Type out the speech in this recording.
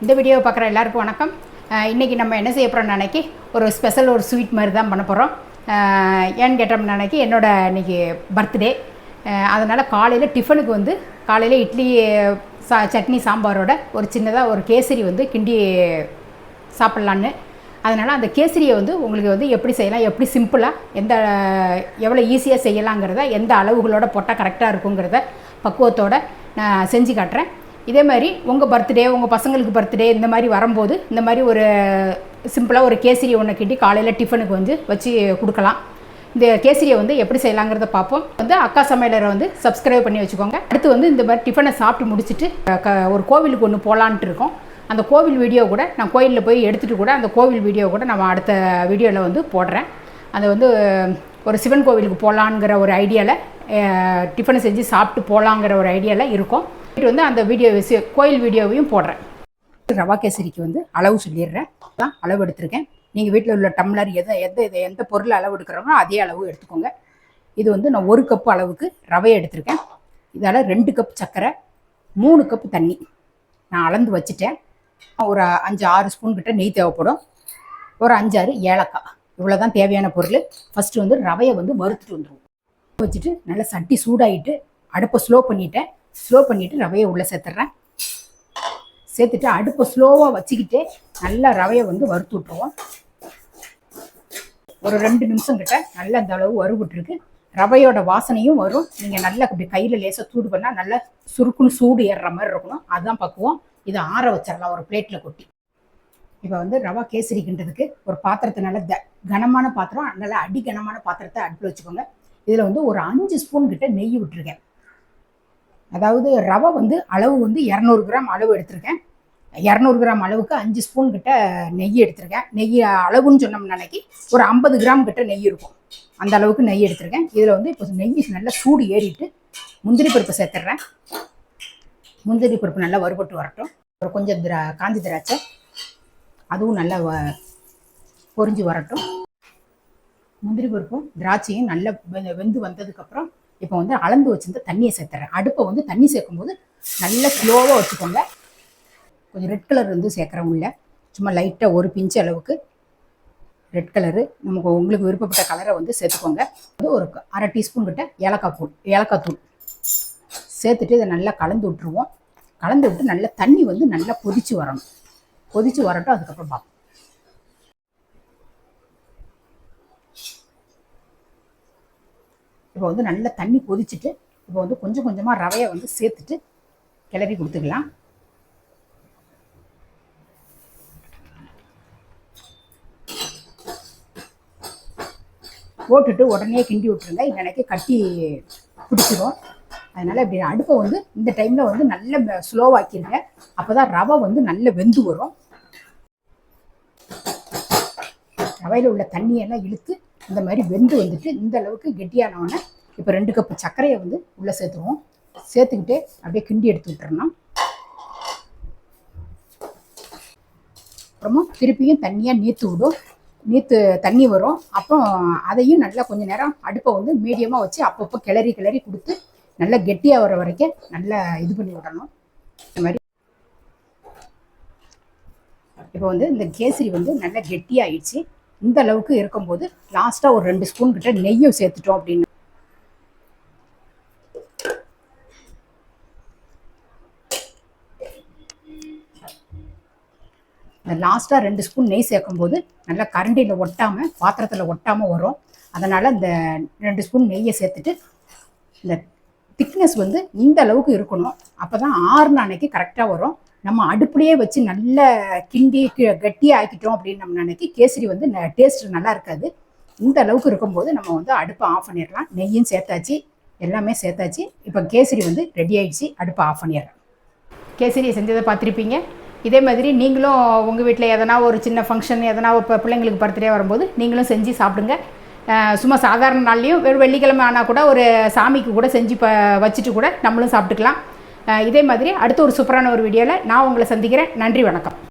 இந்த வீடியோவை பார்க்குற எல்லாருக்கும் வணக்கம். இன்றைக்கி நம்ம என்ன செய்ய போகிறோம்னு அன்றைக்கி ஒரு ஸ்பெஷல் ஒரு ஸ்வீட் மாதிரி தான் பண்ண போகிறோம். ஏன்னு கேட்டோம்னா அன்றைக்கி என்னோடய இன்றைக்கி பர்த்டே. அதனால் காலையில் டிஃபனுக்கு வந்து காலையில் இட்லி சட்னி சாம்பாரோட ஒரு சின்னதாக ஒரு கேசரி வந்து கிண்டி சாப்பிட்லான்னு. அதனால் அந்த கேசரியை வந்து உங்களுக்கு வந்து எப்படி செய்யலாம், எப்படி சிம்பிளாக எவ்வளோ ஈஸியாக செய்யலாங்கிறத, எந்த அளவுகளோட போட்டால் கரெக்டாக இருக்குங்கிறத பக்குவத்தோடு நான் செஞ்சு காட்டுறேன். இதே மாதிரி உங்கள் பர்த்டே, உங்கள் பசங்களுக்கு பர்த்டே இந்த மாதிரி வரும்போது இந்த மாதிரி ஒரு சிம்பிளாக ஒரு கேசரி ஒன்று கிண்டி காலையில் டிஃபனுக்கு வந்து வச்சு கொடுக்கலாம். இந்த கேசரியை வந்து எப்படி செய்யலாங்கிறத பார்ப்போம். வந்து அக்கா சமையலரை வந்து சப்ஸ்கிரைப் பண்ணி வச்சுக்கோங்க. அடுத்து வந்து இந்த மாதிரி டிஃபனை சாப்பிட்டு முடிச்சுட்டு ஒரு கோவிலுக்கு ஒன்று போகலான்ட்டு இருக்கோம். அந்த கோவில் வீடியோ கூட நான் கோயிலில் போய் எடுத்துகிட்டு கூட அந்த கோவில் வீடியோ கூட நம்ம அடுத்த வீடியோவில் வந்து போடுறேன். அது வந்து ஒரு சிவன் கோவிலுக்கு போகலாங்கிற ஒரு ஐடியாவில் டிஃபனை செஞ்சு சாப்பிட்டு போகலாங்கிற ஒரு ஐடியாவில் இருக்கும். வந்து அந்த வீடியோ கோயில் வீடியோவையும் போடுறேன். ரவா கேசரிக்கு வந்து அளவு சொல்லிடுறேன். தான் அளவு எடுத்திருக்கேன். நீங்கள் வீட்டில் உள்ள டம்ளர் எந்த பொருள் அளவு எடுக்கிறோமோ அதே அளவு எடுத்துக்கோங்க. இது வந்து நான் 1 கப்பு அளவுக்கு ரவையை எடுத்திருக்கேன். இதால் 2 கப் சர்க்கரை, 3 கப்பு தண்ணி நான் அளந்து வச்சுட்டேன். ஒரு 5-6 ஸ்பூன் கிட்ட நெய் தேவைப்படும். ஒரு 5-6 ஏலக்காய், இவ்வளோ தான் தேவையான பொருள். ஃபஸ்ட்டு வந்து ரவையை வந்து வறுத்துட்டு வந்துடுவோம். வச்சுட்டு நல்லா சட்டி சூடாகிட்டு அடுப்பை ஸ்லோ பண்ணிவிட்டு ரவையை உள்ளே சேர்த்துட்றேன். சேர்த்துட்டு அடுப்பை ஸ்லோவாக வச்சுக்கிட்டே நல்லா ரவையை வந்து வறுத்து விட்ருவோம். ஒரு 2 நிமிஷம் கிட்ட நல்லா அந்த அளவு வறுபட்டுருக்கு. ரவையோட வாசனையும் வரும். நீங்கள் நல்லா இப்படி கையில் லேசாக சூடு பண்ணால் நல்லா சுருக்குன்னு சூடு ஏறுற மாதிரி இருக்கணும். அதுதான் பக்குவம். இதை ஆற வச்சிடலாம் ஒரு பிளேட்டில் கொட்டி. இப்போ வந்து ரவா கேசரிக்கின்றதுக்கு ஒரு பாத்திரத்தை நல்லா கனமான பாத்திரம், நல்லா கனமான பாத்திரத்தை அடுப்பில் வச்சுக்கோங்க. இதில் வந்து ஒரு 5 ஸ்பூன் கிட்ட நெய் விட்டுருக்கேன். அதாவது ரவை வந்து அளவு வந்து 200 கிராம் அளவு எடுத்திருக்கேன். 200 கிராம் அளவுக்கு 5 ஸ்பூன் கிட்ட நெய் எடுத்திருக்கேன். நெய் அளவுன்னு சொன்னோம்னா அன்னைக்கு ஒரு 50 கிராம் கிட்ட நெய் இருக்கும். அந்த அளவுக்கு நெய் எடுத்திருக்கேன். இதில் வந்து இப்போ நெய் நல்லா சூடு ஏறிட்டு முந்திரி பருப்பு சேர்த்துட்றேன். முந்திரி பருப்பு நல்லா வறுபட்டு வரட்டும். ஒரு கொஞ்சம் காஞ்சி திராட்சை, அதுவும் நல்லா பொரிஞ்சு வரட்டும். முந்திரி பருப்பும் திராட்சையும் நல்லா வெந்து வந்ததுக்கப்புறம் இப்போ வந்து அளந்து வச்சிருந்த தண்ணியை சேர்த்துறேன். அடுப்பை வந்து தண்ணி சேர்க்கும்போது நல்லா ஸ்லோவாக வச்சுக்கோங்க. கொஞ்சம் ரெட் கலர் வந்து சேர்க்குறேன் உள்ள, சும்மா லைட்டாக ஒரு பிஞ்சு அளவுக்கு ரெட் கலரு, உங்களுக்கு விருப்பப்பட்ட கலரை வந்து சேர்த்துக்கோங்க. வந்து ஒரு 1/2 டீஸ்பூன் கிட்ட ஏலக்காய் தூள் சேர்த்துட்டு இதை நல்லா கலந்து விட்டுருவோம். கலந்து விட்டு நல்லா தண்ணி வந்து நல்லா கொதிச்சு வரட்டும். அதுக்கப்புறம் பார்ப்போம். இப்போ வந்து நல்லா தண்ணி கொதிச்சுட்டு இப்போ வந்து கொஞ்சம் கொஞ்சமாக ரவையை வந்து சேர்த்துட்டு கிளறி கொடுத்துக்கலாம். போட்டுட்டு உடனே கிண்டி விட்டுருங்க, இல்லைனாக்கி கட்டி பிடிச்சிடும். அதனால் இப்படி அடுப்பை வந்து இந்த டைமில் வந்து நல்ல ஸ்லோவாக்கிடுங்க. அப்போ தான் ரவை வந்து நல்ல வெந்து வரும். ரவையில் உள்ள தண்ணியெல்லாம் இழுத்து இந்த மாதிரி வெந்து வந்துட்டு இந்த அளவுக்கு கெட்டியானவொன்னே இப்போ 2 கப்பு சர்க்கரையை வந்து உள்ளே சேர்த்துருவோம். சேர்த்துக்கிட்டே அப்படியே கிண்டி எடுத்து விட்டுறணும். அப்புறமா திருப்பியும் தண்ணியாக நீத்து தண்ணி வரும். அப்புறம் அதையும் நல்லா கொஞ்சம் நேரம் அடுப்பை வந்து மீடியமாக வச்சு அப்பப்போ கிளறி கொடுத்து நல்லா கெட்டியாக வர வரைக்கும் நல்லா இது பண்ணி விடணும். இந்த மாதிரி இப்போ வந்து இந்த கேசரி வந்து நல்லா கெட்டியாகிடுச்சு. இந்த அளவுக்கு இருக்கும்போது லாஸ்ட்டாக ஒரு 2 ஸ்பூன் கிட்ட நெய்யும் சேர்த்துட்டோம் அப்படின்னு லாஸ்ட்டாக 2 ஸ்பூன் நெய் சேர்க்கும்போது நல்லா கரண்டியில் ஒட்டாமல் பாத்திரத்தில் ஒட்டாமல் வரும். அதனால் இந்த 2 ஸ்பூன் நெய்யை சேர்த்துட்டு இந்த திக்னஸ் வந்து இந்த அளவுக்கு இருக்கணும். அப்போ தான் ஆறுன அன்னைக்கு கரெக்டாக வரும். நம்ம அடுப்புலையே வச்சு நல்லா கிண்டி கட்டியாக ஆக்கிட்டோம் அப்படின்னு நம்ம அன்னைக்கு கேசரி வந்து டேஸ்ட் நல்லா இருக்காது. இந்த அளவுக்கு இருக்கும்போது நம்ம வந்து அடுப்பை ஆஃப் பண்ணிடலாம். நெய்யும் சேர்த்தாச்சு, எல்லாமே சேர்த்தாச்சு. இப்போ கேசரி வந்து ரெடி ஆகிடுச்சு. அடுப்பை ஆஃப் பண்ணிடுறேன். கேசரியை செஞ்சதை பார்த்துருப்பீங்க. இதே மாதிரி நீங்களும் உங்கள் வீட்டில் எதனா ஒரு சின்ன ஃபங்க்ஷன், எதனா இப்போ பிள்ளைங்களுக்கு பர்த்டே வரும்போது நீங்களும் செஞ்சு சாப்பிடுங்க. சும்மா சாதாரண நாள்லேயும் வெறும் வெள்ளிக்கிழமை ஆனால் கூட ஒரு சாமிக்கு கூட செஞ்சு வச்சுட்டு கூட நம்மளும் சாப்பிட்டுக்கலாம். இதே மாதிரி அடுத்த ஒரு சூப்பரான ஒரு வீடியோவில் நான் உங்களை சந்திக்கிறேன். நன்றி, வணக்கம்.